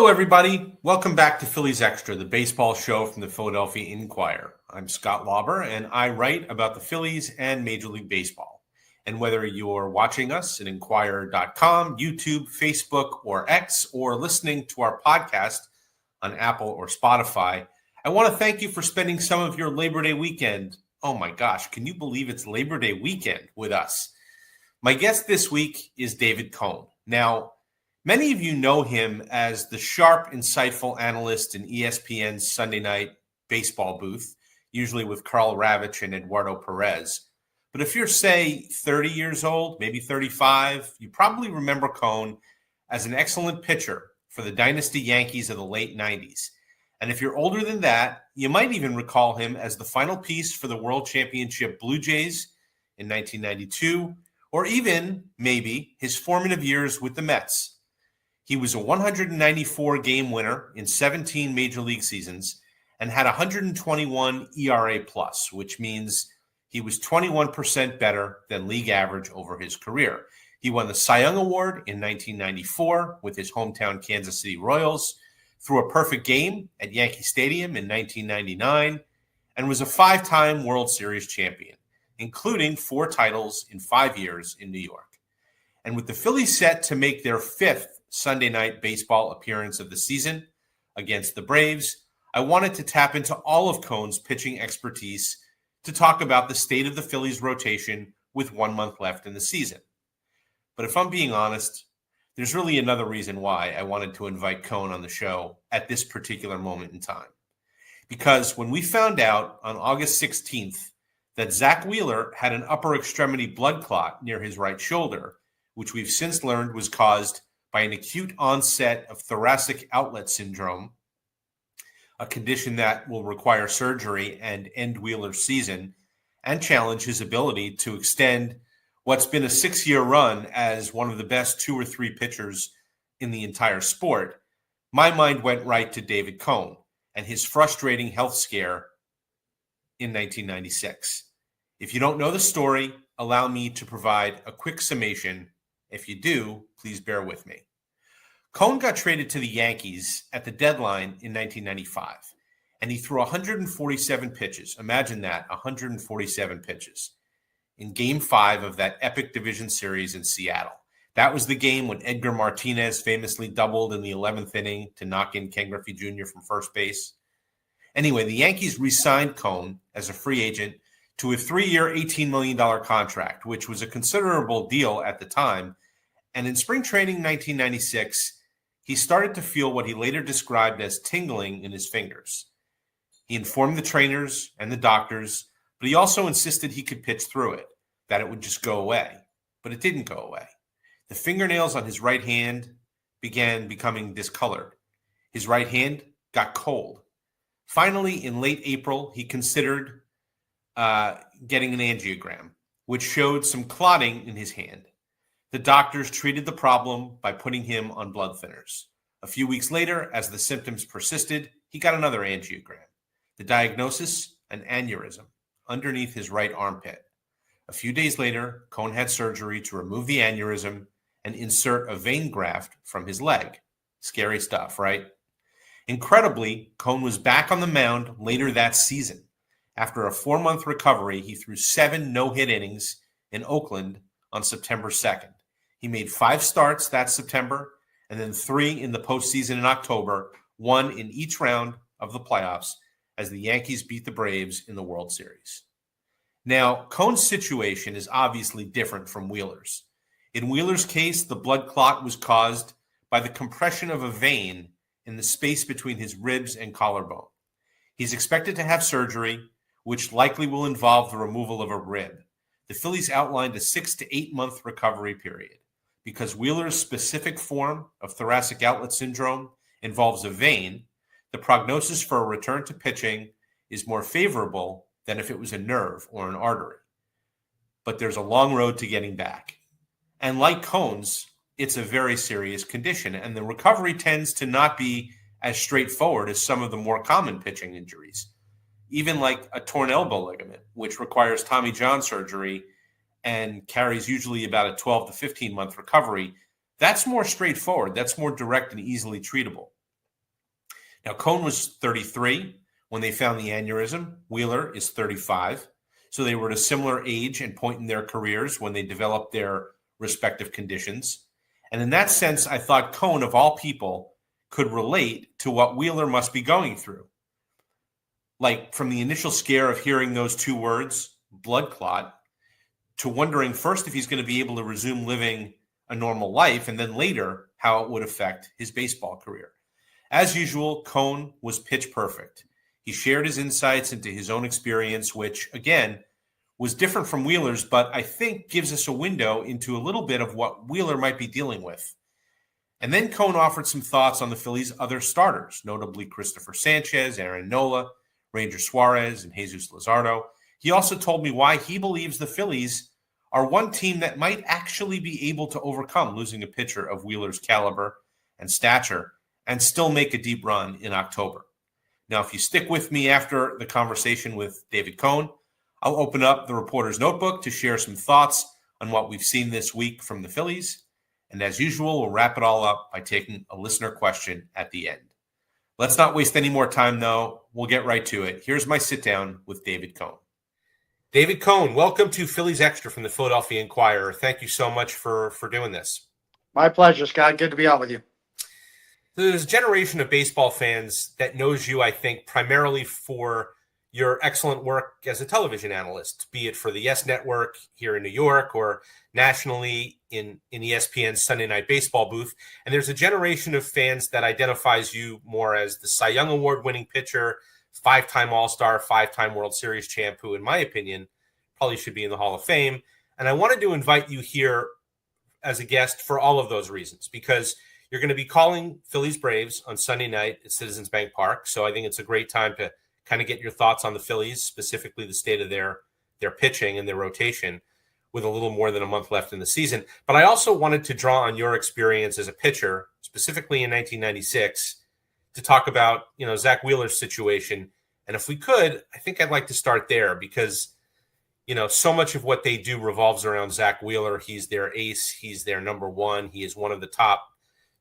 Hello, everybody. Welcome back to Phillies Extra, the baseball show from the Philadelphia Inquirer. I'm Scott Lauber, and I write about the Phillies and Major League Baseball. And whether you're watching us at Inquirer.com, YouTube, Facebook, or X, or listening to our podcast on Apple or Spotify, I want to thank you for spending some of your Labor Day weekend. Oh my gosh, can you believe it's Labor Day weekend with us? My guest this week is David Cone. Now, many of you know him as the sharp, insightful analyst in ESPN's Sunday night baseball booth, usually with Carl Ravitch and Eduardo Perez. But if you're, say, 30 years old, maybe 35, you probably remember Cone as an excellent pitcher for the dynasty Yankees of the late 90s. And if you're older than that, you might even recall him as the final piece for the World Championship Blue Jays in 1992, or even, maybe, his formative years with the Mets. He was a 194-game winner in 17 Major League seasons and had 121 ERA+, which means he was 21% better than league average over his career. He won the Cy Young Award in 1994 with his hometown Kansas City Royals, threw a perfect game at Yankee Stadium in 1999, and was a 5-time World Series champion, including 4 titles in 5 years in New York. And with the Phillies set to make their 5th Sunday night baseball appearance of the season against the Braves, I wanted to tap into all of Cone's pitching expertise to talk about the state of the Phillies rotation with 1 month left in the season. But if I'm being honest, there's really another reason why I wanted to invite Cone on the show at this particular moment in time. Because when we found out on August 16th that Zack Wheeler had an upper extremity blood clot near his right shoulder, which we've since learned was caused by an acute onset of thoracic outlet syndrome, a condition that will require surgery and end Wheeler's season and challenge his ability to extend what's been a 6-year run as one of the best 2 or 3 pitchers in the entire sport, my mind went right to David Cone and his frustrating health scare in 1996. If you don't know the story, allow me to provide a quick summation. If you do, please bear with me. Cone got traded to the Yankees at the deadline in 1995, and he threw 147 pitches. Imagine that, 147 pitches in Game 5 of that epic division series in Seattle. That was the game when Edgar Martinez famously doubled in the 11th inning to knock in Ken Griffey Jr. from first base. Anyway, the Yankees re-signed Cone as a free agent to a 3-year, $18 million contract, which was a considerable deal at the time. And in spring training 1996, he started to feel what he later described as tingling in his fingers. He informed the trainers and the doctors, but he also insisted he could pitch through it, that it would just go away. But it didn't go away. The fingernails on his right hand began becoming discolored. His right hand got cold. Finally, in late April, he considered getting an angiogram, which showed some clotting in his hand. The doctors treated the problem by putting him on blood thinners. A few weeks later, as the symptoms persisted, he got another angiogram. The diagnosis, an aneurysm underneath his right armpit. A few days later, Cone had surgery to remove the aneurysm and insert a vein graft from his leg. Scary stuff, right? Incredibly, Cone was back on the mound later that season. After a 4-month recovery, he threw 7 no-hit innings in Oakland on September 2nd. He made 5 starts that September, and then 3 in the postseason in October, 1 in each round of the playoffs as the Yankees beat the Braves in the World Series. Now, Cone's situation is obviously different from Wheeler's. In Wheeler's case, the blood clot was caused by the compression of a vein in the space between his ribs and collarbone. He's expected to have surgery, which likely will involve the removal of a rib. The Phillies outlined a 6 to 8 month recovery period. Because Wheeler's specific form of thoracic outlet syndrome involves a vein, the prognosis for a return to pitching is more favorable than if it was a nerve or an artery. But there's a long road to getting back. And like Cone's, it's a very serious condition, and the recovery tends to not be as straightforward as some of the more common pitching injuries. Even like a torn elbow ligament, which requires Tommy John surgery and carries usually about a 12 to 15 month recovery, that's more straightforward. That's more direct and easily treatable. Now, Cone was 33 when they found the aneurysm. Wheeler is 35. So they were at a similar age and point in their careers when they developed their respective conditions. And in that sense, I thought Cone, of all people, could relate to what Wheeler must be going through. Like from the initial scare of hearing those two words, blood clot, to wondering first if he's going to be able to resume living a normal life, and then later how it would affect his baseball career. As usual, Cone was pitch perfect. He shared his insights into his own experience, which, again, was different from Wheeler's, but I think gives us a window into a little bit of what Wheeler might be dealing with. And then Cone offered some thoughts on the Phillies' other starters, notably Christopher Sanchez, Aaron Nola, Ranger Suarez, and Jesus Luzardo. He also told me why he believes the Phillies are one team that might actually be able to overcome losing a pitcher of Wheeler's caliber and stature and still make a deep run in October. Now, if you stick with me after the conversation with David Cone, I'll open up the reporter's notebook to share some thoughts on what we've seen this week from the Phillies. And as usual, we'll wrap it all up by taking a listener question at the end. Let's not waste any more time, though. We'll get right to it. Here's my sit down with David Cone. David Cone, welcome to Phillies Extra from the Philadelphia Inquirer. Thank you so much for doing this. My pleasure, Scott. Good to be on with you. There's a generation of baseball fans that knows you, I think, primarily for your excellent work as a television analyst, be it for the Yes Network here in New York or nationally in ESPN's Sunday Night Baseball booth. And there's a generation of fans that identifies you more as the Cy Young Award-winning pitcher, five-time All-Star, five-time World Series champ, who, in my opinion, probably should be in the Hall of Fame. And I wanted to invite you here as a guest for all of those reasons, because you're going to be calling Phillies-Braves on Sunday night at Citizens Bank Park. So I think it's a great time to kind of get your thoughts on the Phillies, specifically the state of their pitching and their rotation with a little more than a month left in the season. But I also wanted to draw on your experience as a pitcher, specifically in 1996, to talk about, Zack Wheeler's situation. And if we could, I think I'd like to start there because, so much of what they do revolves around Zack Wheeler. He's their ace. He's their number one. He is one of the top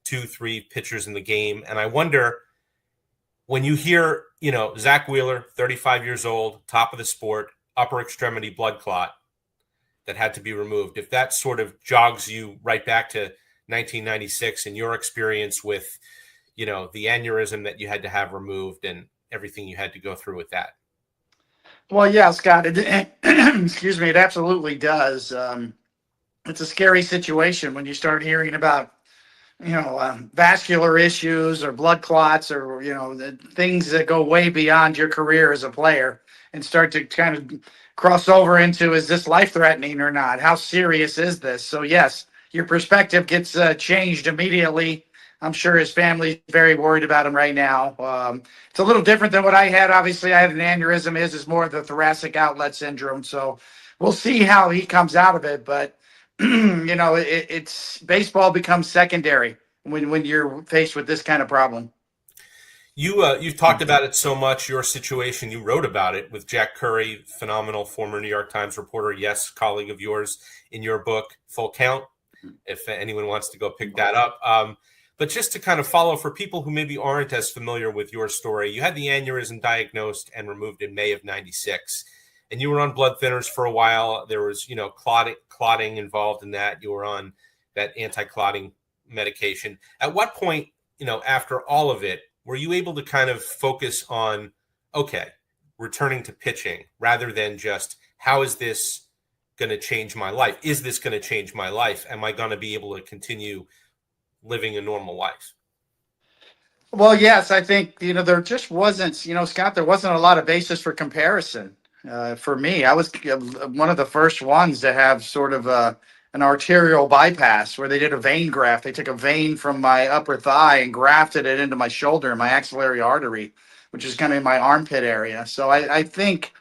2-3 pitchers in the game. And I wonder, when you hear, Zack Wheeler, 35 years old, top of the sport, upper extremity blood clot that had to be removed, if that sort of jogs you right back to 1996 and your experience with, the aneurysm that you had to have removed and everything you had to go through with that. Well, yeah, Scott, excuse me, it absolutely does. It's a scary situation when you start hearing about vascular issues or blood clots or, the things that go way beyond your career as a player and start to kind of cross over into, is this life-threatening or not? How serious is this? So, yes, your perspective gets changed immediately. I'm sure his family's very worried about him right now. It's a little different than what I had. Obviously, I had an aneurysm. His is more of the thoracic outlet syndrome. So we'll see how he comes out of it. But it's baseball becomes secondary when you're faced with this kind of problem. You've talked about it so much, your situation. You wrote about it with Jack Curry, phenomenal former New York Times reporter, yes, colleague of yours, in your book, Full Count, if anyone wants to go pick that up. But just to kind of follow for people who maybe aren't as familiar with your story, you had the aneurysm diagnosed and removed in May of 96. And you were on blood thinners for a while. There was, clotting involved in that. You were on that anti-clotting medication. At what point, after all of it, were you able to kind of focus on, okay, returning to pitching rather than just, how is this going to change my life? Is this going to change my life? Am I going to be able to continue living a normal life? Well, yes, I think, there just wasn't, Scott, there wasn't a lot of basis for comparison. For me, I was one of the first ones to have sort of an arterial bypass where they did a vein graft. They took a vein from my upper thigh and grafted it into my shoulder, my axillary artery, which is kind of in my armpit area. So I think,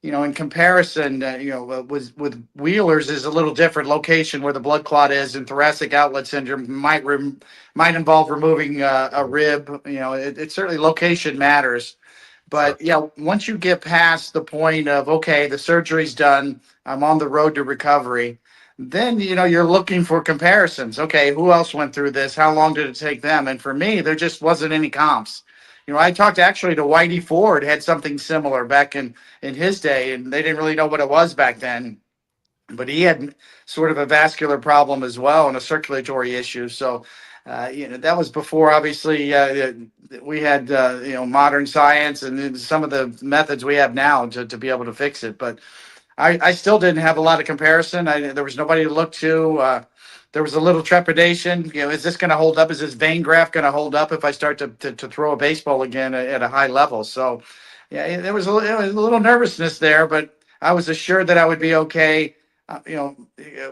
in comparison, with Wheeler's is a little different location where the blood clot is, and thoracic outlet syndrome might involve removing a rib. It certainly, location matters. But once you get past the point of, okay, the surgery's done, I'm on the road to recovery, then, you're looking for comparisons. Okay, who else went through this? How long did it take them? And for me, there just wasn't any comps. I talked actually to Whitey Ford, had something similar back in his day, and they didn't really know what it was back then. But he had sort of a vascular problem as well and a circulatory issue. So, that was before obviously we had modern science and some of the methods we have now to be able to fix it. But I still didn't have a lot of comparison. There was nobody to look to. There was a little trepidation. Is this going to hold up? Is this vein graft going to hold up if I start to throw a baseball again at a high level? So, yeah, there was a little nervousness there, but I was assured that I would be okay.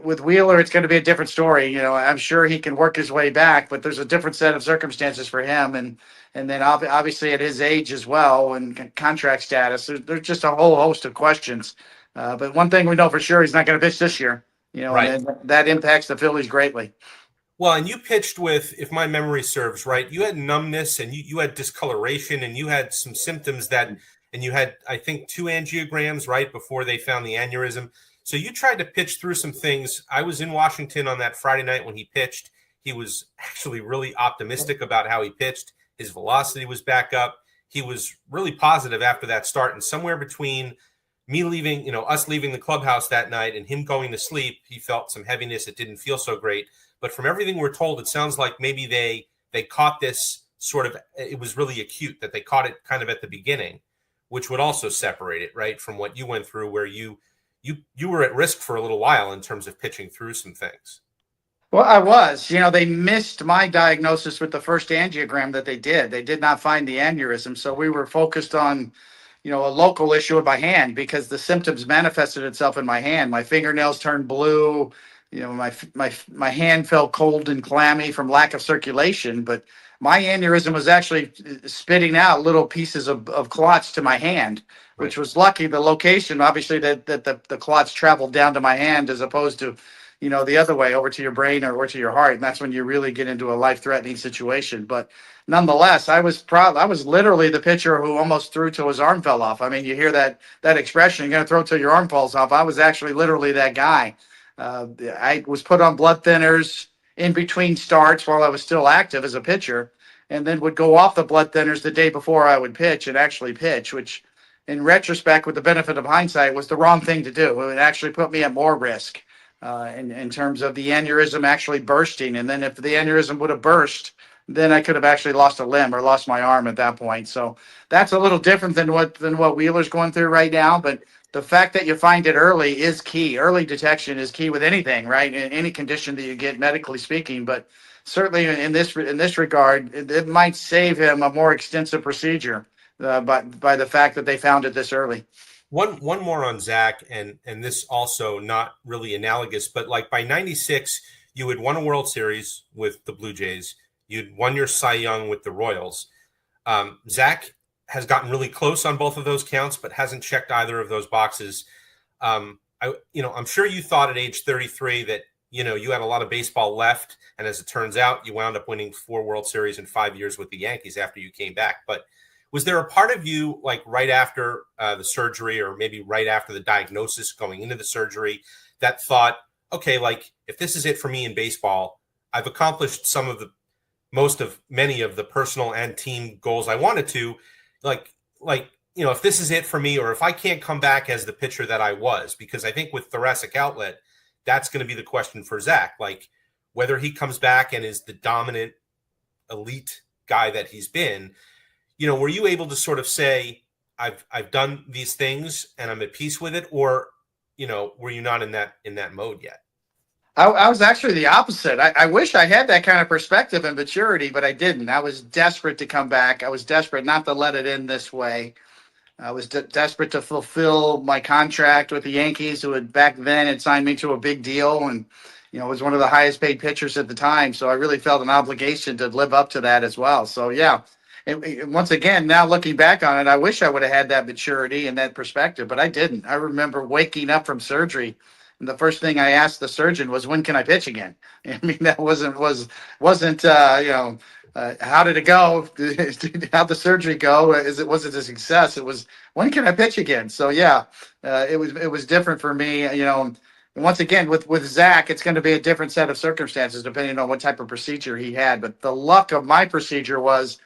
With Wheeler, it's going to be a different story. I'm sure he can work his way back, but there's a different set of circumstances for him, and then obviously at his age as well, and contract status. There's just a whole host of questions. But one thing we know for sure, he's not going to pitch this year. Right. And that impacts the Phillies greatly. Well, and you pitched with, if my memory serves right, you had numbness and you had discoloration and you had some symptoms and you had, I think, 2 angiograms right before they found the aneurysm. So you tried to pitch through some things. I was in Washington on that Friday night when he pitched. He was actually really optimistic about how he pitched. His velocity was back up. He was really positive after that start. And somewhere between me leaving, us leaving the clubhouse that night and him going to sleep, he felt some heaviness. It didn't feel so great. But from everything we're told, it sounds like maybe they caught this sort of, it was really acute, that they caught it kind of at the beginning, which would also separate it, right, from what you went through, where you were at risk for a little while in terms of pitching through some things. Well, I was. They missed my diagnosis with the first angiogram that they did. They did not find the aneurysm. So we were focused on, a local issue in my hand because the symptoms manifested itself in my hand. My fingernails turned blue. My hand felt cold and clammy from lack of circulation. But my aneurysm was actually spitting out little pieces of clots to my hand, which was lucky. The location, obviously, that the clots traveled down to my hand as opposed to, the other way over to your brain or to your heart. And that's when you really get into a life-threatening situation. But nonetheless, I was literally the pitcher who almost threw till his arm fell off. I mean, you hear that expression, you're going to throw till your arm falls off. I was actually literally that guy. I was put on blood thinners in between starts while I was still active as a pitcher, and then would go off the blood thinners the day before I would pitch and actually pitch, which in retrospect, with the benefit of hindsight, was the wrong thing to do. It would actually put me at more risk in terms of the aneurysm actually bursting. And then if the aneurysm would have burst, then I could have actually lost a limb or lost my arm at that point. So that's a little different than what Wheeler's going through right now. But the fact that you find it early is key. Early detection is key with anything, right? In any condition that you get, medically speaking. But certainly in this regard, it might save him a more extensive procedure by the fact that they found it this early. One more on Zack, and this also not really analogous, but like by 96, you had won a World Series with the Blue Jays. You'd won your Cy Young with the Royals. Zack has gotten really close on both of those counts, but hasn't checked either of those boxes. I'm sure you thought at age 33 that, you had a lot of baseball left. And as it turns out, you wound up winning 4 World Series in 5 years with the Yankees after you came back. But was there a part of you, like right after the surgery, or maybe right after the diagnosis going into the surgery, that thought, okay, like if this is it for me in baseball, I've accomplished many of the personal and team goals I wanted to, if this is it for me, or if I can't come back as the pitcher that I was, because I think with thoracic outlet, that's going to be the question for Zack, like whether he comes back and is the dominant elite guy that he's been. Were you able to sort of say, I've done these things and I'm at peace with it, or, were you not in that mode yet? I was actually the opposite. I wish I had that kind of perspective and maturity, but I didn't. I was desperate to come back. I was desperate not to let it end this way. I was desperate to fulfill my contract with the Yankees, who had back then had signed me to a big deal and, was one of the highest paid pitchers at the time. So I really felt an obligation to live up to that as well. So, yeah. And once again, now looking back on it, I wish I would have had that maturity and that perspective, but I didn't. I remember waking up from surgery, and the first thing I asked the surgeon was, "When can I pitch again?" I mean, that wasn't how did it go? How'd the surgery go? Was it a success? It was, when can I pitch again? So yeah, it was different for me. And once again, with Zack, it's going to be a different set of circumstances depending on what type of procedure he had. But the luck of my procedure was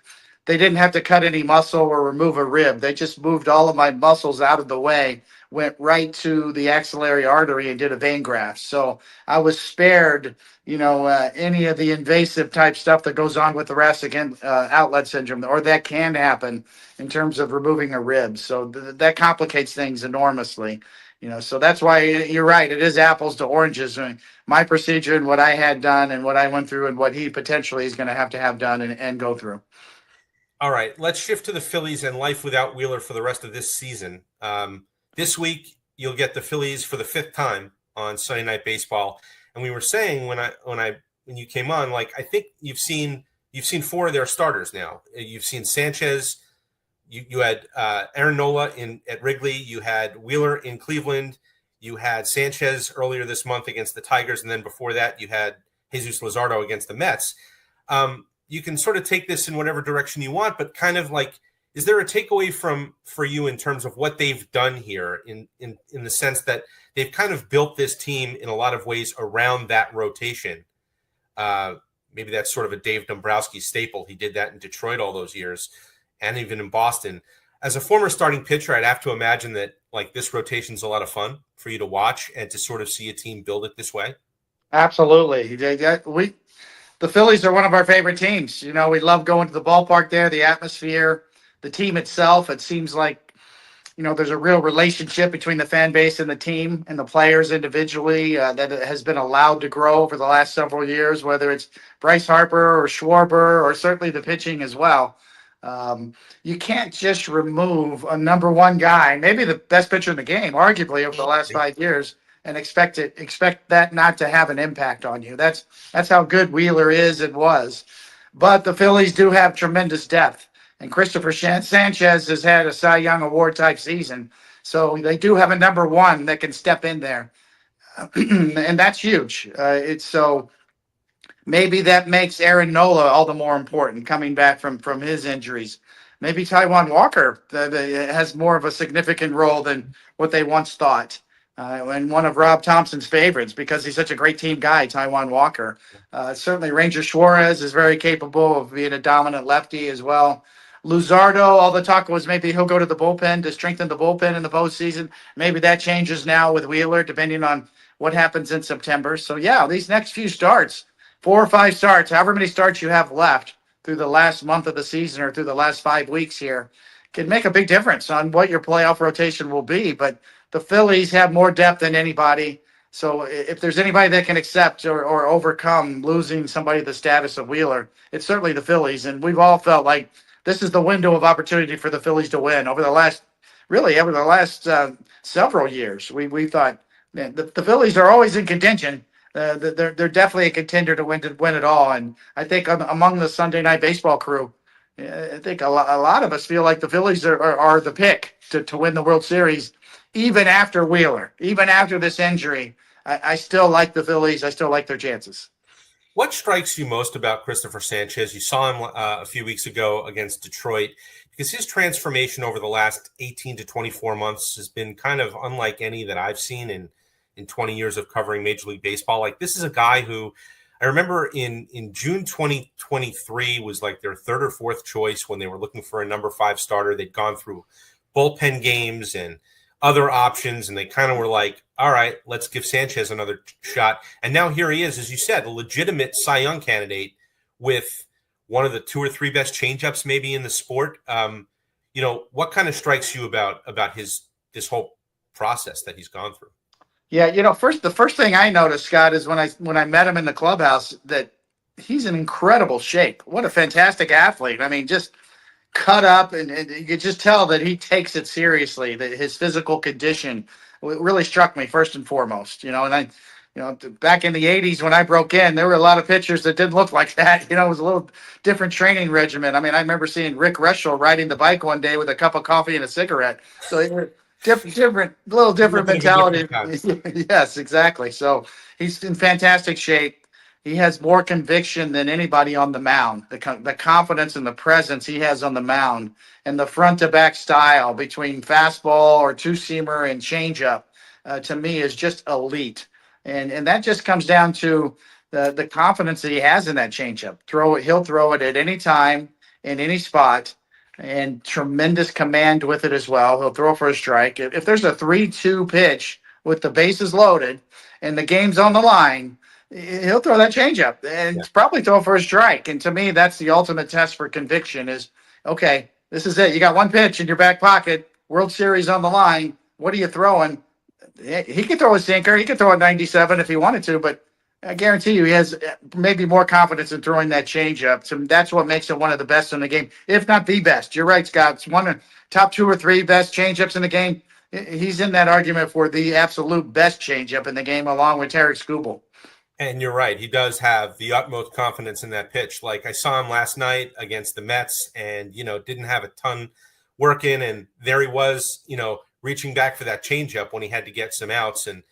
they didn't have to cut any muscle or remove a rib. They just moved all of my muscles out of the way, went right to the axillary artery and did a vein graft. So I was spared, any of the invasive type stuff that goes on with thoracic outlet syndrome, or that can happen in terms of removing a rib. So that complicates things enormously. So that's why you're right. It is apples to oranges. I mean, my procedure and what I had done and what I went through and what he potentially is going to have done and go through. All right, let's shift to the Phillies and life without Wheeler for the rest of this season. This week, you'll get the Phillies for the 5th time on Sunday Night Baseball. And we were saying when you came on, like, I think you've seen 4 of their starters now. You've seen Sanchez. You had Aaron Nola at Wrigley. You had Wheeler in Cleveland. You had Sanchez earlier this month against the Tigers, and then before that, you had Jesus Luzardo against the Mets. You can sort of take this in whatever direction you want, but kind of like, is there a takeaway for you in terms of what they've done here in the sense that they've kind of built this team in a lot of ways around that rotation? Maybe that's sort of a Dave Dombrowski staple. He did that in Detroit all those years and even in Boston. As a former starting pitcher, I'd have to imagine that like this rotation's a lot of fun for you to watch and to sort of see a team build it this way. Absolutely. The Phillies are one of our favorite teams. We love going to the ballpark there, the atmosphere, the team itself. It seems like, there's a real relationship between the fan base and the team and the players individually that has been allowed to grow over the last several years, whether it's Bryce Harper or Schwarber or certainly the pitching as well. You can't just remove a number one guy, maybe the best pitcher in the game, arguably over the last 5 years, and expect that not to have an impact on you. That's how good Wheeler is and was. But the Phillies do have tremendous depth, and Christopher Sanchez has had a Cy Young Award type season, so they do have a number one that can step in there, and that's huge. Maybe that makes Aaron Nola all the more important coming back from his injuries. Maybe Taijuan Walker has more of a significant role than what they once thought. And one of Rob Thompson's favorites because he's such a great team guy, Taijuan Walker. Certainly Ranger Suarez is very capable of being a dominant lefty as well. Luzardo, all the talk was maybe he'll go to the bullpen to strengthen the bullpen in the postseason. Maybe that changes now with Wheeler, depending on what happens in September. So, yeah, these next few starts, 4 or 5 starts, however many starts you have left through the last month of the season or through the last 5 weeks here, can make a big difference on what your playoff rotation will be. But the Phillies have more depth than anybody. So if there's anybody that can accept or overcome losing somebody the status of Wheeler, it's certainly the Phillies. And we've all felt like this is the window of opportunity for the Phillies to win over the last several years. We thought, man, the Phillies are always in contention. They're definitely a contender to win it all. And I think among the Sunday Night Baseball crew, I think a lot of us feel like the Phillies are the pick to win the World Series, even after Wheeler, even after this injury. I still like the Phillies. I still like their chances. What strikes you most about Christopher Sanchez? You saw him a few weeks ago against Detroit, because his transformation over the last 18 to 24 months has been kind of unlike any that I've seen in 20 years of covering Major League Baseball. Like, this is a guy who I remember in June 2023 was like their 3rd or 4th choice when they were looking for a number 5 starter. They'd gone through bullpen games and other options, and they kind of were like, all right, let's give Sanchez another shot. And now here he is, as you said, a legitimate Cy Young candidate with one of the 2 or 3 best changeups maybe in the sport. What kind of strikes you about this whole process that he's gone through? Yeah, the first thing I noticed, Scott, is when I met him in the clubhouse, that he's in incredible shape. What a fantastic athlete. I mean, just cut up, and you could just tell that he takes it seriously, that his physical condition really struck me first and foremost. Back in the 80s when I broke in, there were a lot of pitchers that didn't look like that. It was a little different training regimen. I mean, I remember seeing Rick Reschel riding the bike one day with a cup of coffee and a cigarette. So it was little different mentality. Yes, exactly. So he's in fantastic shape. He has more conviction than anybody on the mound. The confidence and the presence he has on the mound, and the front to back style between fastball or two-seamer and changeup, to me is just elite. And that just comes down to the confidence that he has in that changeup. He'll throw it at any time, in any spot and tremendous command with it as well. He'll throw for a strike. If there's a 3-2 pitch with the bases loaded and the game's on the line, he'll throw that changeup and probably throw for a strike. And to me, that's the ultimate test for conviction is, okay, this is it. You got one pitch in your back pocket, World Series on the line. What are you throwing? He could throw a sinker. He could throw a 97 if he wanted to, but I guarantee you he has maybe more confidence in throwing that changeup. So that's what makes him one of the best in the game, if not the best. You're right, Scott. It's one of the top 2 or 3 best changeups in the game. He's in that argument for the absolute best changeup in the game, along with Tarek Skubal. And you're right. He does have the utmost confidence in that pitch. Like I saw him last night against the Mets and, didn't have a ton working. And there he was, reaching back for that changeup when he had to get some outs. And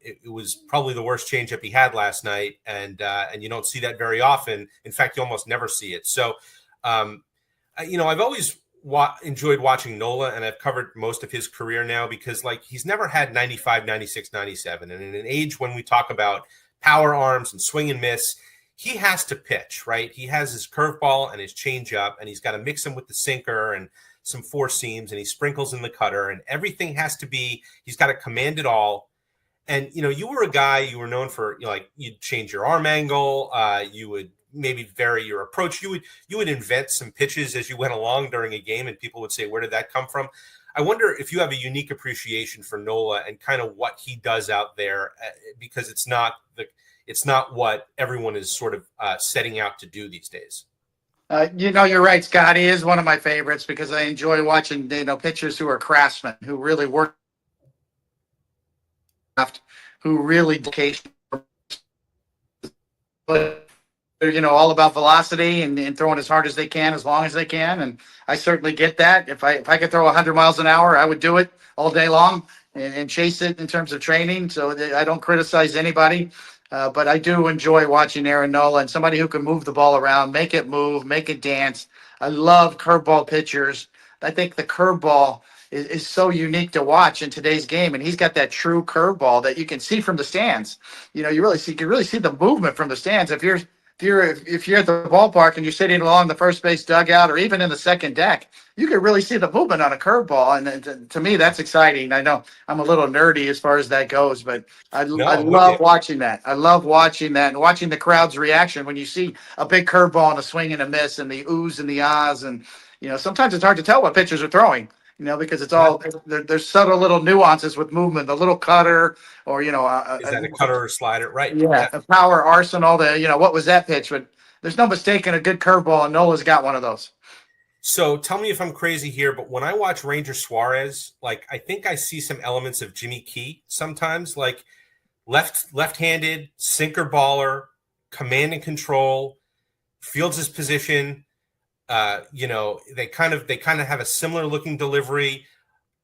it was probably the worst changeup he had last night. And you don't see that very often. In fact, you almost never see it. So, I've always enjoyed watching Nola, and I've covered most of his career now because he's never had 95, 96, 97. And in an age when we talk about power arms and swing and miss, he has to pitch, right? He has his curveball and his changeup, and he's got to mix them with the sinker and some four seams, and he sprinkles in the cutter, and everything has to be, he's got to command it all. And, you were a guy, you were known for, you'd change your arm angle, you would maybe vary your approach. You would invent some pitches as you went along during a game, and people would say, where did that come from? I wonder if you have a unique appreciation for Nola and kind of what he does out there, because it's not what everyone is sort of setting out to do these days. You're right, Scott. He is one of my favorites because I enjoy watching, pitchers who are craftsmen, who really work, who really all about velocity and throwing as hard as they can, as long as they can. And I certainly get that. If I could throw 100 miles an hour, I would do it all day long and chase it in terms of training. So I don't criticize anybody. But I do enjoy watching Aaron Nola and somebody who can move the ball around, make it move, make it dance. I love curveball pitchers. I think the curveball is so unique to watch in today's game, and he's got that true curveball that you can see from the stands. You can really see the movement from the stands. If you're at the ballpark and you're sitting along the first base dugout or even in the second deck, you can really see the movement on a curveball. And to me, that's exciting. I know I'm a little nerdy as far as that goes, but I love watching that. I love watching that and watching the crowd's reaction when you see a big curveball and a swing and a miss and the oohs and the ahs. And, sometimes it's hard to tell what pitchers are throwing. Because it's all there's subtle little nuances with movement, the little cutter or, is that a cutter or slider? Right. Yeah. A power arsenal, what was that pitch? But there's no mistaking a good curveball, and Nola's got one of those. So tell me if I'm crazy here, but when I watch Ranger Suarez, I think I see some elements of Jimmy Key sometimes, left-handed, sinker baller, command and control, fields his position. They kind of have a similar looking delivery,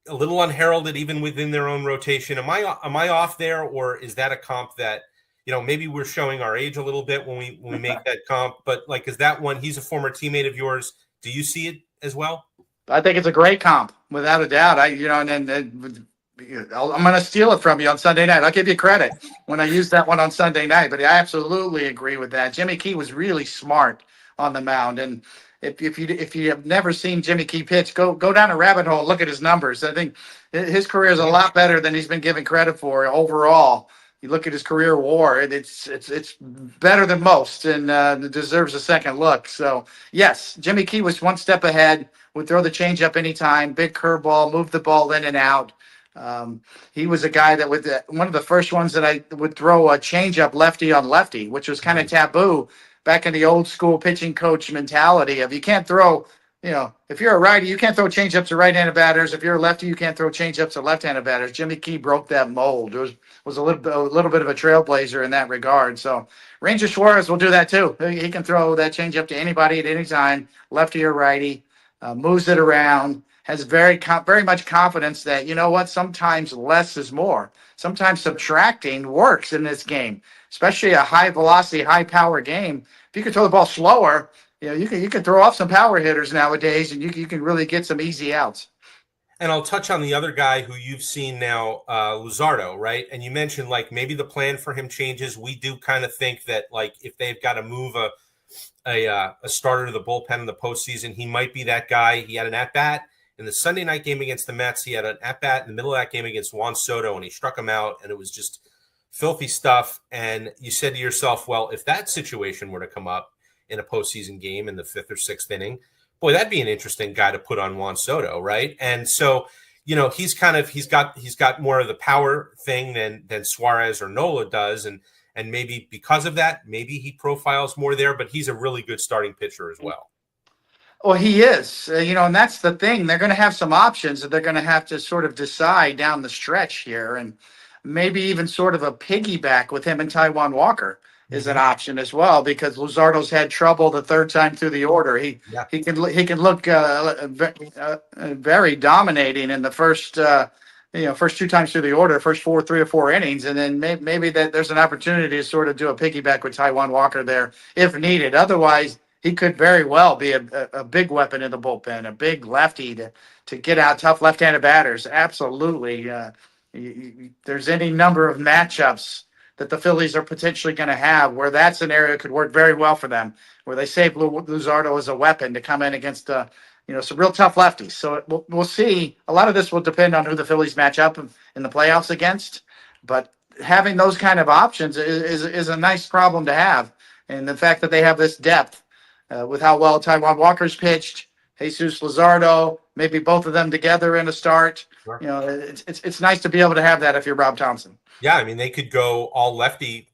a little unheralded even within their own rotation. Am I off there, or is that a comp that maybe we're showing our age a little bit when we make that comp? But is that one? He's a former teammate of yours. Do you see it as well? I think it's a great comp, without a doubt. I'm going to steal it from you on Sunday night. I'll give you credit when I use that one on Sunday night, but I absolutely agree with that. Jimmy Key was really smart on the mound, and if you have never seen Jimmy Key pitch, go down a rabbit hole and look at his numbers. I think his career is a lot better than he's been given credit for overall. You look at his career WAR, it's better than most, and deserves a second look. So yes, Jimmy Key was one step ahead. Would throw the changeup anytime, big curveball, move the ball in and out. He was a guy that one of the first ones that I would throw a changeup lefty on lefty, which was kind of taboo back in the old school pitching coach mentality of you can't throw, if you're a righty, you can't throw changeups to right-handed batters. If you're a lefty, you can't throw changeups to left-handed batters. Jimmy Key broke that mold. It was a little bit of a trailblazer in that regard. So Ranger Suarez will do that too. He can throw that changeup to anybody at any time, lefty or righty, moves it around, has very much confidence that, sometimes less is more. Sometimes subtracting works in this game, especially a high velocity, high power game. If you can throw the ball slower, you can throw off some power hitters nowadays, and you can really get some easy outs. And I'll touch on the other guy who you've seen now, Luzardo, right? And you mentioned maybe the plan for him changes. We do kind of think that if they've got to move a starter to the bullpen in the postseason. He might be that guy. He had an at-bat in the Sunday night game against the Mets. He had an at-bat in the middle of that game against Juan Soto, and he struck him out, and it was just filthy stuff. And you said to yourself, well, if that situation were to come up in a postseason game in the 5th or 6th inning, boy, that'd be an interesting guy to put on Juan Soto, right? And so, he's got more of the power thing than Suarez or Nola does, and maybe because of that, maybe he profiles more there, but he's a really good starting pitcher as well. Well, he is, and that's the thing. They're going to have some options that they're going to have to sort of decide down the stretch here, and maybe even sort of a piggyback with him and Taijuan Walker is an option as well, because Luzardo's had trouble the third time through the order. He can look very dominating in the first first 2 times through the order, first 3 or 4 innings, and then maybe that there's an opportunity to sort of do a piggyback with Taijuan Walker there if needed. Otherwise, he could very well be a big weapon in the bullpen, a big lefty to get out tough left-handed batters. Absolutely. There's any number of matchups that the Phillies are potentially going to have where that scenario could work very well for them, where they save Luzardo as a weapon to come in against some real tough lefties. So we'll see. A lot of this will depend on who the Phillies match up in the playoffs against, but having those kind of options is a nice problem to have. And the fact that they have this depth with how well Taijuan Walker's pitched, Jesus Luzardo, maybe both of them together in a start. Sure. It's nice to be able to have that if you're Rob Thompson. Yeah, I mean, they could go all lefty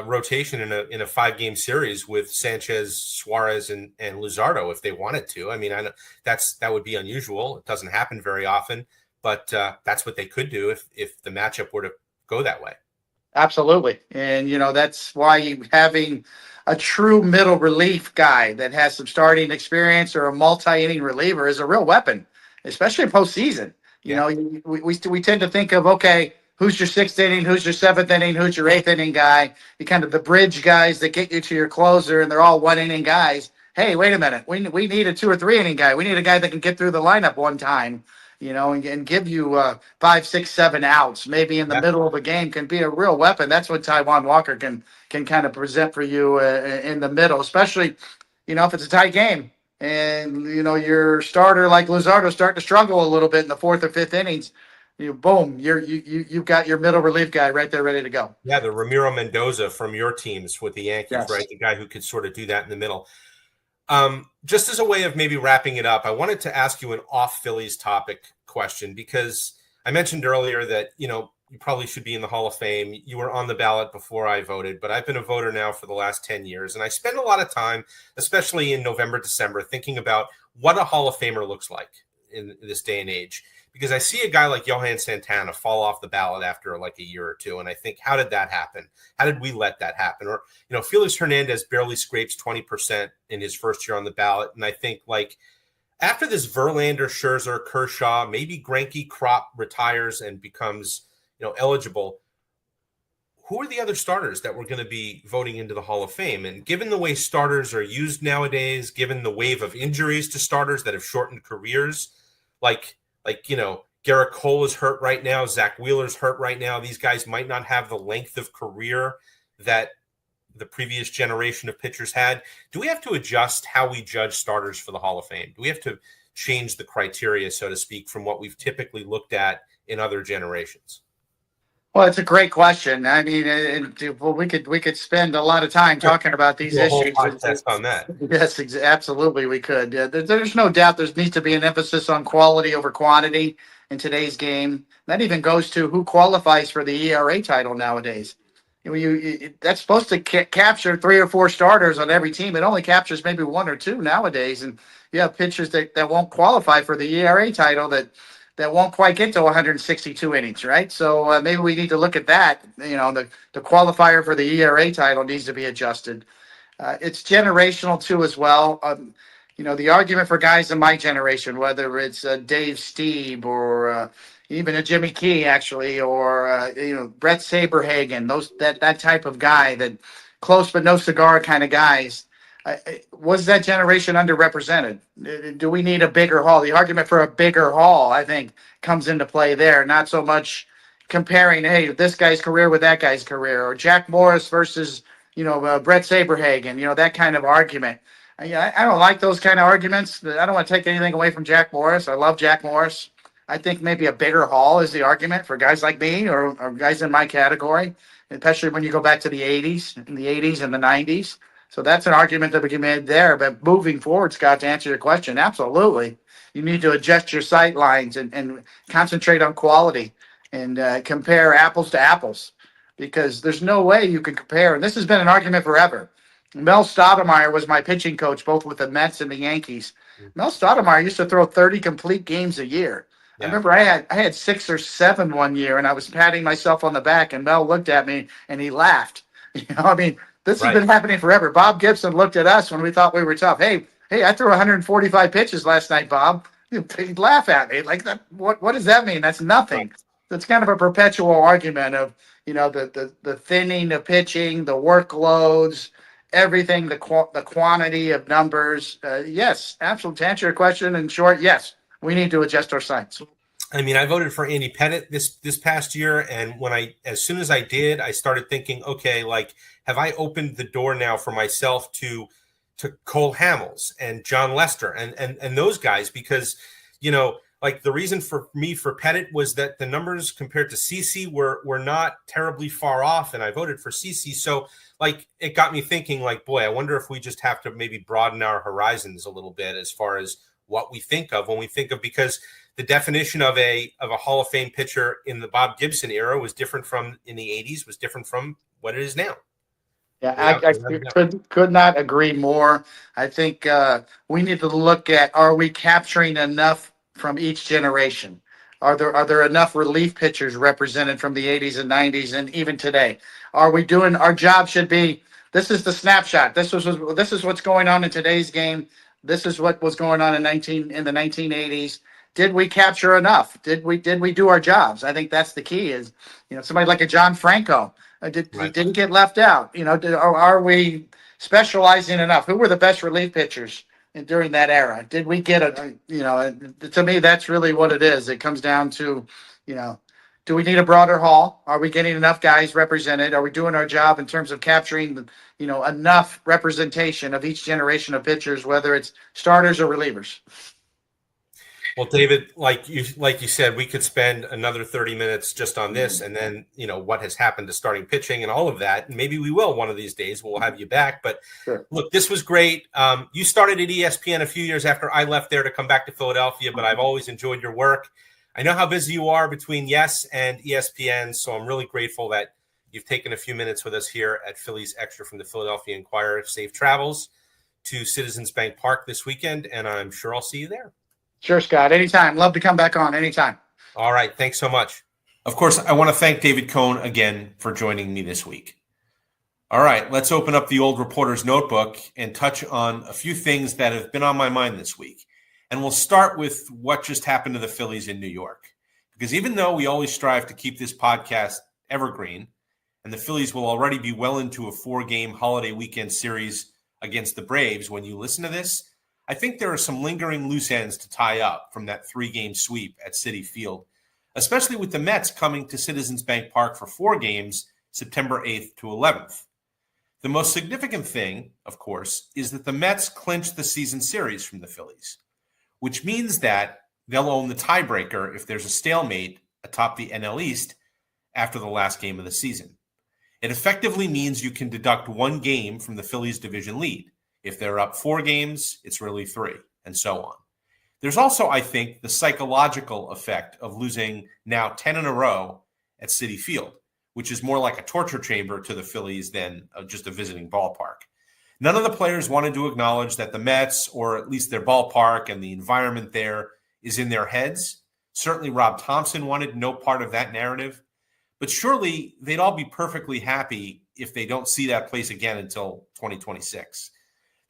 rotation in a 5-game series with Sanchez, Suarez, and Luzardo if they wanted to. I mean, I know that would be unusual. It doesn't happen very often, but that's what they could do if the matchup were to go that way. Absolutely, and that's why having a true middle relief guy that has some starting experience or a multi-inning reliever is a real weapon, especially in postseason. We tend to think of, okay, who's your 6th inning, who's your 7th inning, who's your 8th inning guy, you kind of the bridge guys that get you to your closer, and they're all 1-inning guys. Hey, wait a minute, we need a 2 or 3 inning guy. We need a guy that can get through the lineup one time, and give you 5, 6, 7 outs, maybe in the middle of a game, can be a real weapon. That's what Taijuan Walker can kind of present for you in the middle, especially, if it's a tight game and, your starter like Luzardo starting to struggle a little bit in the 4th or 5th innings. Boom, you've got your middle relief guy right there ready to go. Yeah, the Ramiro Mendoza from your teams with the Yankees, yes. Right? The guy who could sort of do that in the middle. Just as a way of maybe wrapping it up, I wanted to ask you an off Phillies topic question, because I mentioned earlier that, you probably should be in the Hall of Fame. You were on the ballot before I voted, but I've been a voter now for the last 10 years. And I spend a lot of time, especially in November, December, thinking about what a Hall of Famer looks like in this day and age. Because I see a guy like Johan Santana fall off the ballot after like a year or two, and I think, how did that happen? How did we let that happen? Or, Felix Hernandez barely scrapes 20% in his first year on the ballot, and I think, like, after this Verlander, Scherzer, Kershaw, maybe Greinke, Crop retires and becomes, eligible, who are the other starters that we're going to be voting into the Hall of Fame? And given the way starters are used nowadays, given the wave of injuries to starters that have shortened careers, like Garrett Cole is hurt right now. Zack Wheeler's hurt right now. These guys might not have the length of career that the previous generation of pitchers had. Do we have to adjust how we judge starters for the Hall of Fame? Do we have to change the criteria, so to speak, from what we've typically looked at in other generations? Well, it's a great question. I mean, we could spend a lot of time talking about these issues. Whole podcast on that. Yes, absolutely, we could. There's no doubt there needs to be an emphasis on quality over quantity in today's game. That even goes to who qualifies for the ERA title nowadays. That's supposed to capture 3 or 4 starters on every team. It only captures maybe 1 or 2 nowadays, and you have pitchers that won't qualify for the ERA title that won't quite get to 162 innings, right? So maybe we need to look at that. The qualifier for the ERA title needs to be adjusted. It's generational too as well. The argument for guys in my generation, whether it's Dave Stieb or even a Jimmy Key, actually, or Brett Saberhagen, that type of guy, that close but no cigar kind of guys. Was that generation underrepresented? Do we need a bigger haul? The argument for a bigger haul, I think, comes into play there. Not so much comparing, hey, this guy's career with that guy's career, or Jack Morris versus, Brett Saberhagen, that kind of argument. I don't like those kind of arguments. I don't want to take anything away from Jack Morris. I love Jack Morris. I think maybe a bigger haul is the argument for guys like me or guys in my category, especially when you go back to the 80s, in the 80s and the 90s. So that's an argument that we can make there. But moving forward, Scott, to answer your question, absolutely. You need to adjust your sight lines and concentrate on quality and compare apples to apples because there's no way you can compare. And this has been an argument forever. Mel Stoudemire was my pitching coach, both with the Mets and the Yankees. Mel Stoudemire used to throw 30 complete games a year. I Yeah. remember I had 6 or 7 one year, and I was patting myself on the back, and Mel looked at me and he laughed. I mean, this has Right. been happening forever. Bob Gibson looked at us when we thought we were tough. Hey, I threw 145 pitches last night, Bob. He'd laugh at me like that. What does that mean? That's nothing. It's kind of a perpetual argument of the thinning of pitching, the workloads, everything, the quantity of numbers. Yes, absolutely. To answer your question in short, yes, we need to adjust our sights. I mean, I voted for Andy Pettitte this past year, and as soon as I did, I started thinking, okay, like, have I opened the door now for myself to Cole Hamels and John Lester and those guys? Because, like the reason for me for Pettitte was that the numbers compared to CC were not terribly far off, and I voted for CC. So, like, it got me thinking, like, boy, I wonder if we just have to maybe broaden our horizons a little bit as far as what we think of when we think of, because the definition of a Hall of Fame pitcher in the Bob Gibson era was different from in the 80s, was different from what it is now. Yeah, I could not agree more. I think we need to look at, are we capturing enough from each generation? Are there enough relief pitchers represented from the 80s and 90s and even today? Are we doing our job? Should be, this is the snapshot. This is what's going on in today's game. This is what was going on in the 1980s. Did we capture enough? Did we do our jobs? I think that's the key. Is somebody like a John Franco didn't get left out. Are we specializing enough? Who were the best relief pitchers during that era? Did we get to me, that's really what it is. It comes down to, do we need a broader haul? Are we getting enough guys represented? Are we doing our job in terms of capturing, enough representation of each generation of pitchers, whether it's starters or relievers? Well, David, like you said, we could spend another 30 minutes just on this, and then what has happened to starting pitching and all of that. And maybe we will one of these days. We'll have you back. But sure. Look, this was great. You started at ESPN a few years after I left there to come back to Philadelphia, but I've always enjoyed your work. I know how busy you are between Yes and ESPN, so I'm really grateful that you've taken a few minutes with us here at Phillies Extra from the Philadelphia Inquirer. Safe travels to Citizens Bank Park this weekend, and I'm sure I'll see you there. Sure, Scott. Anytime. Love to come back on anytime. All right. Thanks so much. Of course, I want to thank David Cohn again for joining me this week. All right. Let's open up the old reporter's notebook and touch on a few things that have been on my mind this week. And we'll start with what just happened to the Phillies in New York. Because even though we always strive to keep this podcast evergreen, and the Phillies will already be well into a 4-game holiday weekend series against the Braves when you listen to this, I think there are some lingering loose ends to tie up from that 3-game sweep at Citi Field, especially with the Mets coming to Citizens Bank Park for 4 games, September 8th to 11th. The most significant thing, of course, is that the Mets clinched the season series from the Phillies, which means that they'll own the tiebreaker if there's a stalemate atop the NL East after the last game of the season. It effectively means you can deduct 1 game from the Phillies' division lead. If they're up 4 games, it's really 3, and so on. There's also, I think, the psychological effect of losing now 10 in a row at Citi Field, which is more like a torture chamber to the Phillies than just a visiting ballpark. None of the players wanted to acknowledge that the Mets, or at least their ballpark and the environment there, is in their heads. Certainly Rob Thompson wanted no part of that narrative. But surely they'd all be perfectly happy if they don't see that place again until 2026.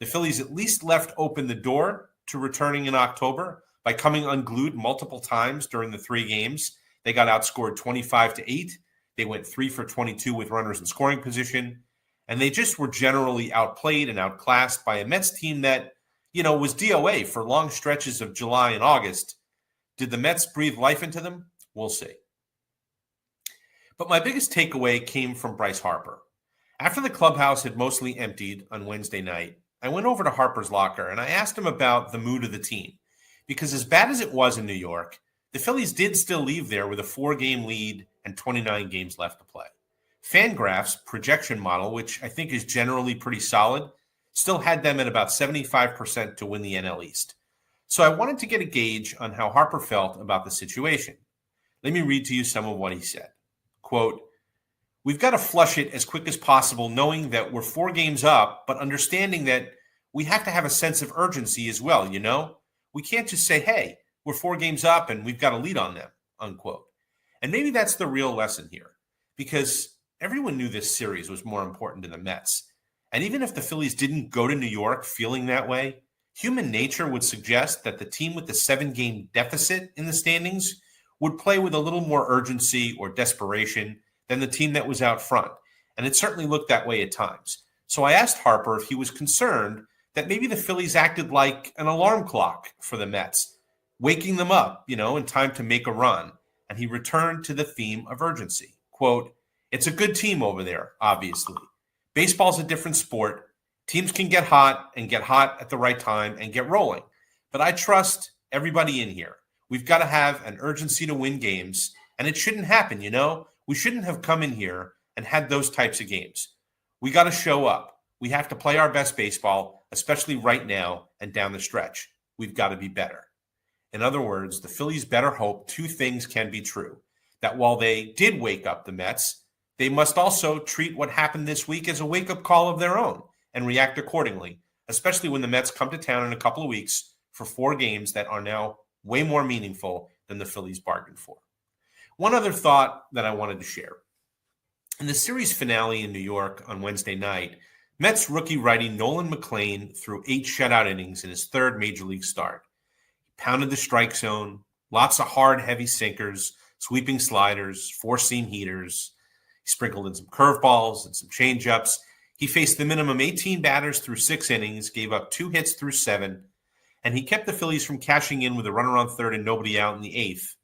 The Phillies at least left open the door to returning in October by coming unglued multiple times during the 3 games. They got outscored 25-8. They went 3 for 22 with runners in scoring position. And they just were generally outplayed and outclassed by a Mets team that, was DOA for long stretches of July and August. Did the Mets breathe life into them? We'll see. But my biggest takeaway came from Bryce Harper. After the clubhouse had mostly emptied on Wednesday night, I went over to Harper's locker and I asked him about the mood of the team. Because as bad as it was in New York, the Phillies did still leave there with a 4-game lead and 29 games left to play. Fangraph's projection model, which I think is generally pretty solid, still had them at about 75% to win the NL East. So I wanted to get a gauge on how Harper felt about the situation. Let me read to you some of what he said. Quote, "We've got to flush it as quick as possible, knowing that we're 4 games up, but understanding that we have to have a sense of urgency as well, you know? We can't just say, hey, we're 4 games up and we've got a lead on them," unquote. And maybe that's the real lesson here, because everyone knew this series was more important to the Mets. And even if the Phillies didn't go to New York feeling that way, human nature would suggest that the team with the 7-game deficit in the standings would play with a little more urgency or desperation than the team that was out front. And it certainly looked that way at times. So I asked Harper if he was concerned that maybe the Phillies acted like an alarm clock for the Mets, waking them up, in time to make a run. And he returned to the theme of urgency. Quote, "It's a good team over there, obviously. Baseball's a different sport. Teams can get hot at the right time and get rolling. But I trust everybody in here. We've got to have an urgency to win games, and it shouldn't happen, We shouldn't have come in here and had those types of games. We got to show up. We have to play our best baseball, especially right now and down the stretch. We've got to be better." In other words, the Phillies better hope 2 things can be true. That while they did wake up the Mets, they must also treat what happened this week as a wake-up call of their own and react accordingly, especially when the Mets come to town in a couple of weeks for 4 games that are now way more meaningful than the Phillies bargained for. One other thought that I wanted to share. In the series finale in New York on Wednesday night, Mets rookie righty Nolan McLean threw 8 shutout innings in his 3rd major league start. He pounded the strike zone, lots of hard, heavy sinkers, sweeping sliders, 4-seam heaters. He sprinkled in some curveballs and some changeups. He faced the minimum 18 batters through 6 innings, gave up 2 hits through 7, and he kept the Phillies from cashing in with a runner on 3rd and nobody out in the 8th.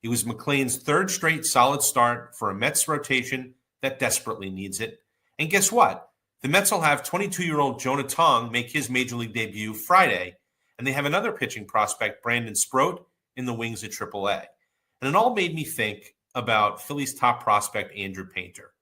It was McLean's 3rd straight solid start for a Mets rotation that desperately needs it. And guess what? The Mets will have 22-year-old Jonah Tong make his major league debut Friday, and they have another pitching prospect, Brandon Sproat, in the wings at AAA. And it all made me think about Phillies top prospect Andrew Painter.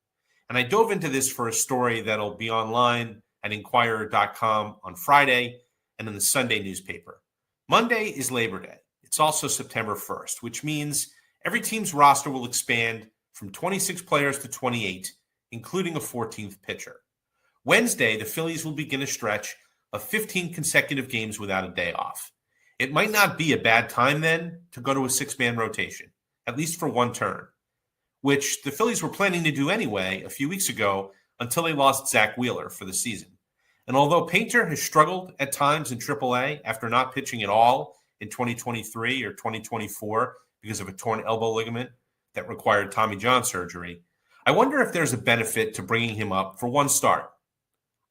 And I dove into this for a story that'll be online at Inquirer.com on Friday and in the Sunday newspaper. Monday is Labor Day. It's also September 1st, which means every team's roster will expand from 26 players to 28, including a 14th pitcher. Wednesday, the Phillies will begin a stretch of 15 consecutive games without a day off. It might not be a bad time then to go to a 6-man rotation, at least for one turn, which the Phillies were planning to do anyway a few weeks ago until they lost Zack Wheeler for the season. And although Painter has struggled at times in AAA after not pitching at all in 2023 or 2024 because of a torn elbow ligament that required Tommy John surgery, I wonder if there's a benefit to bringing him up for one start.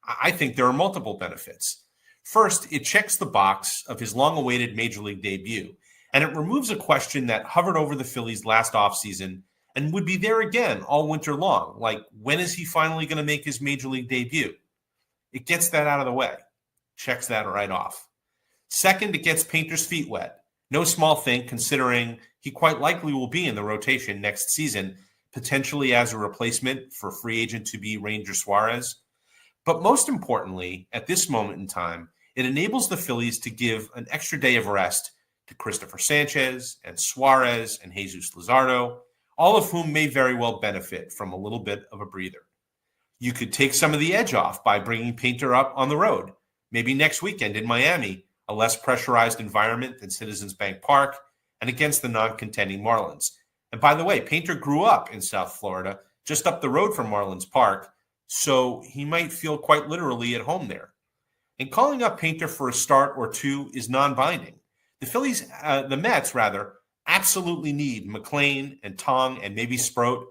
I think there are multiple benefits. First, it checks the box of his long-awaited major league debut, and it removes a question that hovered over the Phillies last offseason and would be there again all winter long, like when is he finally going to make his major league debut? It gets that out of the way, checks that right off. Second, it gets Painter's feet wet. No small thing, considering he quite likely will be in the rotation next season, potentially as a replacement for free agent to be Ranger Suarez. But most importantly, at this moment in time, it enables the Phillies to give an extra day of rest to Christopher Sanchez and Suarez and Jesus Luzardo, all of whom may very well benefit from a little bit of a breather. You could take some of the edge off by bringing Painter up on the road, maybe next weekend in Miami, a less pressurized environment than Citizens Bank Park, and against the non-contending Marlins. And by the way, Painter grew up in South Florida, just up the road from Marlins Park, so he might feel quite literally at home there. And calling up Painter for a start or two is non-binding. The Mets, absolutely need McLean and Tong and maybe Sproat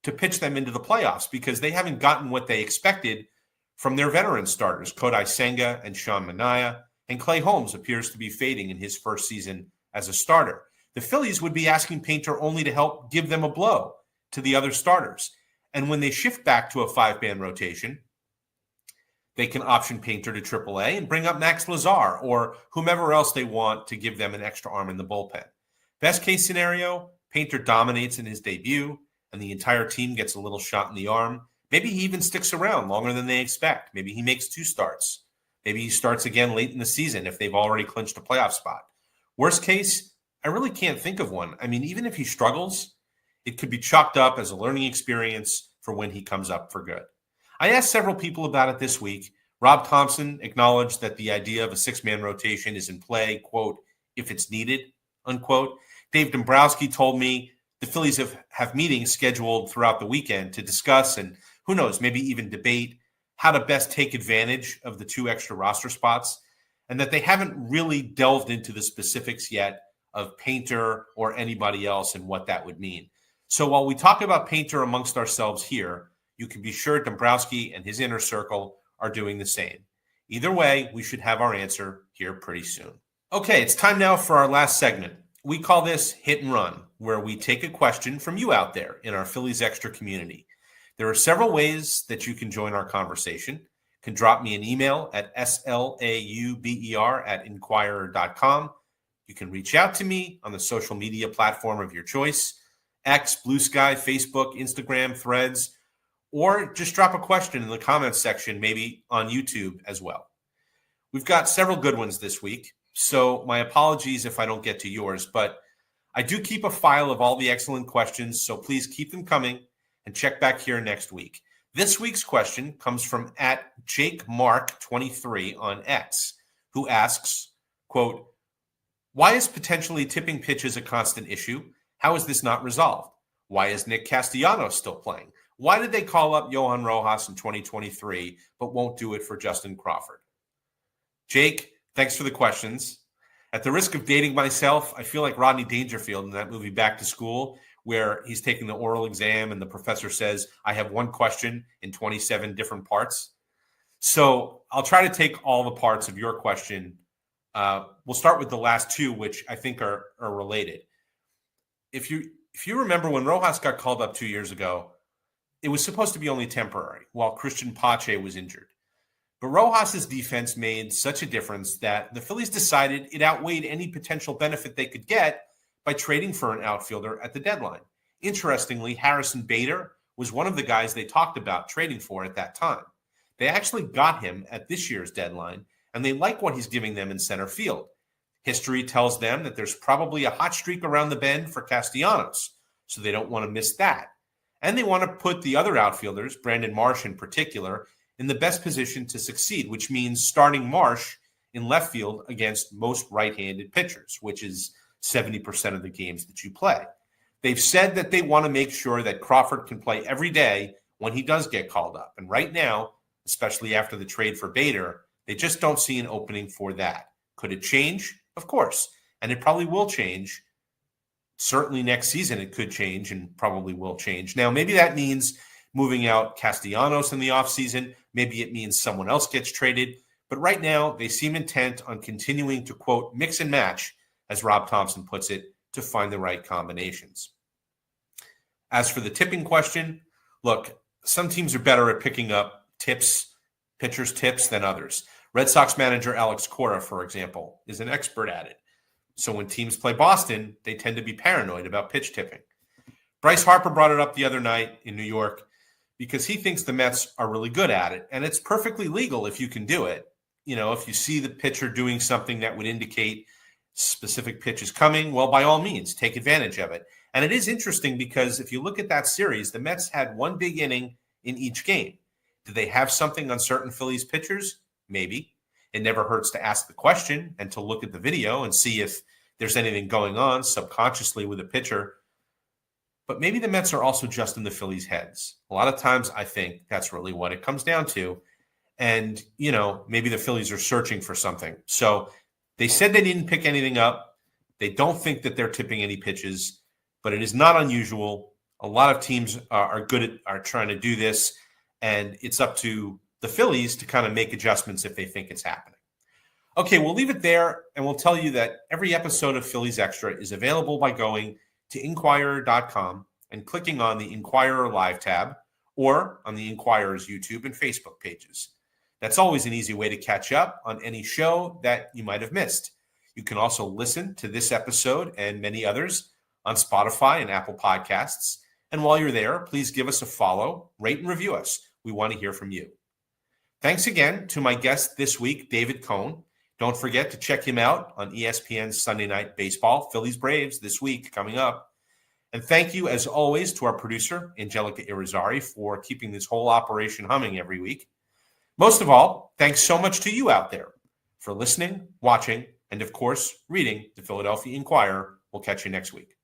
to pitch them into the playoffs because they haven't gotten what they expected from their veteran starters, Kodai Senga and Sean Manaea, and Clay Holmes appears to be fading in his first season as a starter. The Phillies would be asking Painter only to help give them a blow to the other starters. And when they shift back to a 5-man rotation, They can option Painter to AAA and bring up Max Lazar or whomever else they want to give them an extra arm in the bullpen. Best case scenario, Painter dominates in his debut and the entire team gets a little shot in the arm. Maybe he even sticks around longer than they expect. Maybe he makes 2 starts. Maybe he starts again late in the season if they've already clinched a playoff spot. Worst case, I really can't think of one. I mean, even if he struggles, it could be chalked up as a learning experience for when he comes up for good. I asked several people about it this week. Rob Thompson acknowledged that the idea of a 6-man rotation is in play, quote, if it's needed, unquote. Dave Dombrowski told me the Phillies have meetings scheduled throughout the weekend to discuss and who knows, maybe even debate how to best take advantage of the 2 extra roster spots, and that they haven't really delved into the specifics yet of Painter or anybody else and what that would mean. So while we talk about Painter amongst ourselves here, you can be sure Dombrowski and his inner circle are doing the same. Either way, we should have our answer here pretty soon. Okay, it's time now for our last segment. We call this Hit and Run, where we take a question from you out there in our Phillies Extra community. There are several ways that you can join our conversation. You can drop me an email at slauber@inquirer.com. You can reach out to me on the social media platform of your choice, X, Blue Sky, Facebook, Instagram, Threads, or just drop a question in the comments section, maybe on YouTube as well. We've got several good ones this week, so my apologies if I don't get to yours, but I do keep a file of all the excellent questions, so please keep them coming and check back here next week. This week's question comes from @JakeMark23 on X, who asks, quote, why is potentially tipping pitches a constant issue? How is this not resolved? Why is Nick Castellanos still playing? Why did they call up Johan Rojas in 2023 but won't do it for Justin Crawford? Jake, thanks for the questions. At the risk of dating myself, I feel like Rodney Dangerfield in that movie Back to School, where he's taking the oral exam and the professor says, I have one question in 27 different parts. So I'll try to take all the parts of your question. We'll start with the last 2, which I think are related. If you remember when Rojas got called up 2 years ago, it was supposed to be only temporary while Christian Pache was injured. But Rojas's defense made such a difference that the Phillies decided it outweighed any potential benefit they could get by trading for an outfielder at the deadline. Interestingly, Harrison Bader was one of the guys they talked about trading for at that time. They actually got him at this year's deadline, and they like what he's giving them in center field. History tells them that there's probably a hot streak around the bend for Castellanos, so they don't want to miss that. And they want to put the other outfielders, Brandon Marsh in particular, in the best position to succeed, which means starting Marsh in left field against most right-handed pitchers, which is 70% of the games that you play. They've said that they want to make sure that Crawford can play every day when he does get called up. And right now, especially after the trade for Bader, they just don't see an opening for that. Could it change? Of course. And it probably will change. Certainly next season it could change and probably will change. Now, maybe that means moving out Castellanos in the offseason. Maybe it means someone else gets traded. But right now, they seem intent on continuing to, quote, mix and match, as Rob Thompson puts it, to find the right combinations. As for the tipping question, look, some teams are better at picking up pitchers' tips than others. Red Sox manager Alex Cora, for example, is an expert at it. So when teams play Boston, they tend to be paranoid about pitch tipping. Bryce Harper brought it up the other night in New York because he thinks the Mets are really good at it, and it's perfectly legal if you can do it. You know, if you see the pitcher doing something that would indicate specific pitch is coming, well, by all means, take advantage of it. And it is interesting because if you look at that series, the Mets had one big inning in each game. Do they have something on certain Phillies pitchers? Maybe. It never hurts to ask the question and to look at the video and see if there's anything going on subconsciously with a pitcher. But maybe the Mets are also just in the Phillies' heads. A lot of times I think that's really what it comes down to. And, you know, maybe the Phillies are searching for something. So they said they didn't pick anything up. They don't think that they're tipping any pitches, but it is not unusual. A lot of teams are trying to do this, and it's up to the Phillies to kind of make adjustments if they think it's happening. Okay, we'll leave it there, and we'll tell you that every episode of Phillies Extra is available by going to Inquirer.com and clicking on the Inquirer Live tab or on the Inquirer's YouTube and Facebook pages. That's always an easy way to catch up on any show that you might have missed. You can also listen to this episode and many others on Spotify and Apple Podcasts. And while you're there, please give us a follow, rate, and review us. We want to hear from you. Thanks again to my guest this week, David Cohn. Don't forget to check him out on ESPN's Sunday Night Baseball, Phillies-Braves this week coming up. And thank you, as always, to our producer, Angelica Irizarry, for keeping this whole operation humming every week. Most of all, thanks so much to you out there for listening, watching, and of course, reading the Philadelphia Inquirer. We'll catch you next week.